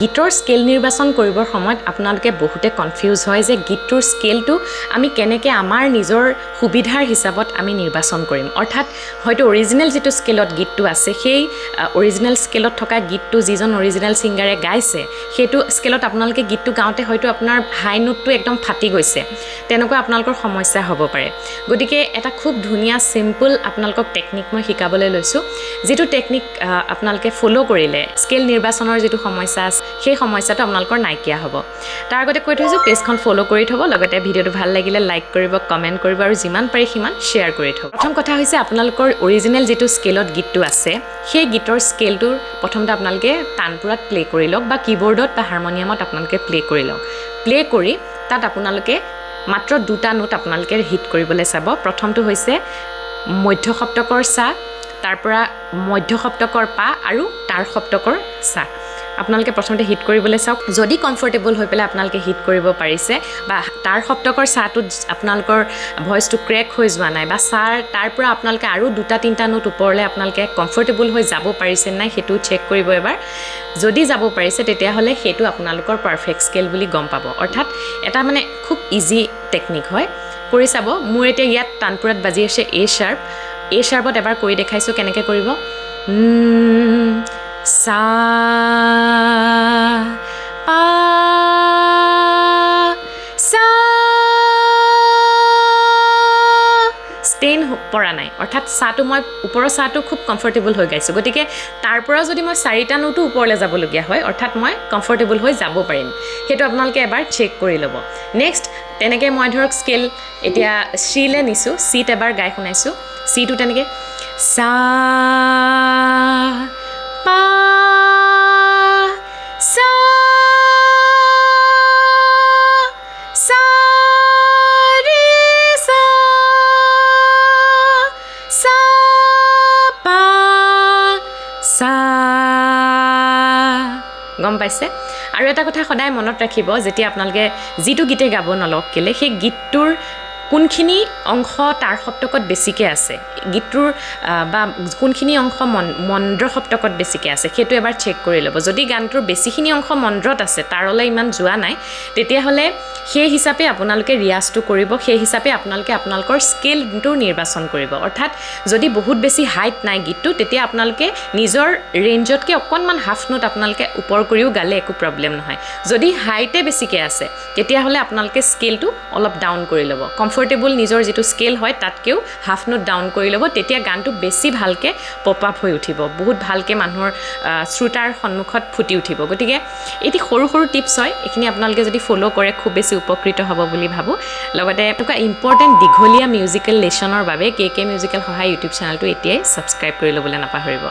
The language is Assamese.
গীতৰ স্কেল নিৰ্বাচন কৰিবৰ সময়ত আপোনালোকে বহুতে কনফিউজ হয় যে গীতটোৰ স্কেলটো আমি কেনেকৈ আমাৰ নিজৰ সুবিধাৰ হিচাপত আমি নিৰ্বাচন কৰিম। অৰ্থাৎ হয়তো অৰিজিনেল যিটো স্কেলত গীতটো আছে সেই অৰিজিনেল স্কেলত থকা গীতটো যিজন অৰিজিনেল ছিংগাৰে গাইছে সেইটো স্কেলত আপোনালোকে গীতটো গাওঁতে হয়তো আপোনাৰ হাই নোটটো একদম ফাটি গৈছে, তেনেকুৱা আপোনালোকৰ সমস্যা হ'ব পাৰে। গতিকে এটা খুব ধুনীয়া চিম্পল আপোনালোকক টেকনিক মই শিকাবলৈ লৈছোঁ, যিটো টেকনিক আপোনালোকে ফ'ল' কৰিলে স্কেল নিৰ্বাচনৰ যিটো সমস্যা আছে সেই সমস্যাটো আপোনালোকৰ নাইকিয়া হ'ব। তাৰ আগতে কৈ থৈছোঁ পেজখন ফ'ল' কৰি থ'ব, লগতে ভিডিঅ'টো ভাল লাগিলে লাইক কৰিব, কমেণ্ট কৰিব আৰু যিমান পাৰি সিমান শ্বেয়াৰ কৰি থ'ব। প্ৰথম কথা হৈছে আপোনালোকৰ অৰিজিনেল যিটো স্কেলত গীতটো আছে সেই গীতৰ স্কেলটোৰ প্ৰথমতে আপোনালোকে তানপুৰাত প্লে' কৰি লওক বা কীবৰ্ডত বা হাৰমনিয়ামত আপোনালোকে প্লে' কৰি লওক। প্লে' কৰি তাত আপোনালোকে মাত্ৰ দুটা নোট আপোনালোকে হিট কৰিবলৈ চাব। প্ৰথমটো হৈছে মধ্য সপ্তকৰ চা, তাৰ পৰা মধ্য সপ্তকৰ পা আৰু তাৰ সপ্তকৰ চা আপোনালোকে প্ৰথমতে হিট কৰিবলৈ চাওক। যদি কমফৰ্টেবল হৈ পেলাই আপোনালোকে হিট কৰিব পাৰিছে বা তাৰ সপ্তকৰ চাহটোত আপোনালোকৰ ভইচটো ক্ৰেক হৈ যোৱা নাই বা তাৰ পৰা আপোনালোকে আৰু দুটা তিনিটা নোট ওপৰলৈ আপোনালোকে কমফৰ্টেবল হৈ যাব পাৰিছে নাই সেইটো চেক কৰিব এবাৰ। যদি যাব পাৰিছে তেতিয়াহ'লে সেইটো আপোনালোকৰ পাৰফেক্ট স্কেল বুলি গম পাব। অৰ্থাৎ এটা মানে খুব ইজি টেকনিক হয়, কৰি চাব। মোৰ এতিয়া ইয়াত তানপুৰাত বাজি আছে এ শ্বাৰ্পত এবাৰ কৰি দেখাইছোঁ কেনেকৈ কৰিব। সা পা সা ষ্টেইন পৰা নাই, অৰ্থাৎ চাহটো মই ওপৰৰ চাহটো খুব কমফৰ্টেবল হৈ গাইছোঁ। গতিকে তাৰ পৰা যদি মই চাৰিটা নোটো ওপৰলৈ যাবলগীয়া হয় অৰ্থাৎ মই কমফৰ্টেবল হৈ যাব পাৰিম, সেইটো আপোনালোকে এবাৰ চেক কৰি ল'ব। নেক্সট তেনেকৈ মই ধৰক স্কেল এতিয়া চিলৈ নিছোঁ, চিত এবাৰ গাই শুনাইছোঁ। চিটো তেনেকৈ সা পা সা সা ৰে সা সা পা সা। গম পাইছে? আৰু এটা কথা সদায় মনত ৰাখিব, যেতিয়া আপোনালোকে যিটো গীতে গাব নলওক কেলে সেই গীতটোৰ কোনখিনি অংশ তাৰ সপ্তকত বেছিকৈ আছে, গীতটোৰ বা কোনখিনি অংশ মন্দ্ৰ সপ্তকত বেছিকৈ আছে সেইটো এবাৰ চেক কৰি ল'ব। যদি গানটোৰ বেছিখিনি অংশ মন্দ্ৰত আছে, তাৰলৈ ইমান যোৱা নাই, তেতিয়াহ'লে সেই হিচাপে আপোনালোকে ৰিয়াজটো কৰিব, সেই হিচাপে আপোনালোকে আপোনালোকৰ স্কেলটো নিৰ্বাচন কৰিব। অৰ্থাৎ যদি বহুত বেছি হাইট নাই গীতটো, তেতিয়া আপোনালোকে নিজৰ ৰেঞ্জতকৈ অকণমান হাফ নোট আপোনালোকে ওপৰ কৰিও গালে একো প্ৰব্লেম নহয়। যদি হাইটে বেছিকৈ আছে তেতিয়াহ'লে আপোনালোকে স্কেলটো অলপ ডাউন কৰি ল'ব। কমফৰ্টেবল নিজৰ যিটো স্কেল হয় তাতকৈও হাফ নোট ডাউন কৰি ল'ব, তেতিয়া গানটো বেছি ভালকৈ পপ আপ হৈ উঠিব, বহুত ভালকৈ মানুহৰ শ্ৰোতাৰ সন্মুখত ফুটি উঠিব। গতিকে এটি সৰু সৰু টিপছ হয়, এইখিনি আপোনালোকে যদি ফ'ল' কৰে খুব বেছি উপকৃত হ'ব বুলি ভাবোঁ। লগতে এনেকুৱা ইম্পৰ্টেণ্ট দীঘলীয়া মিউজিকেল লেচনৰ বাবে কে মিউজিকেল সহায় ইউটিউব চেনেলটো এতিয়াই ছাবস্ক্ৰাইব কৰি ল'বলৈ নাপাহৰিব।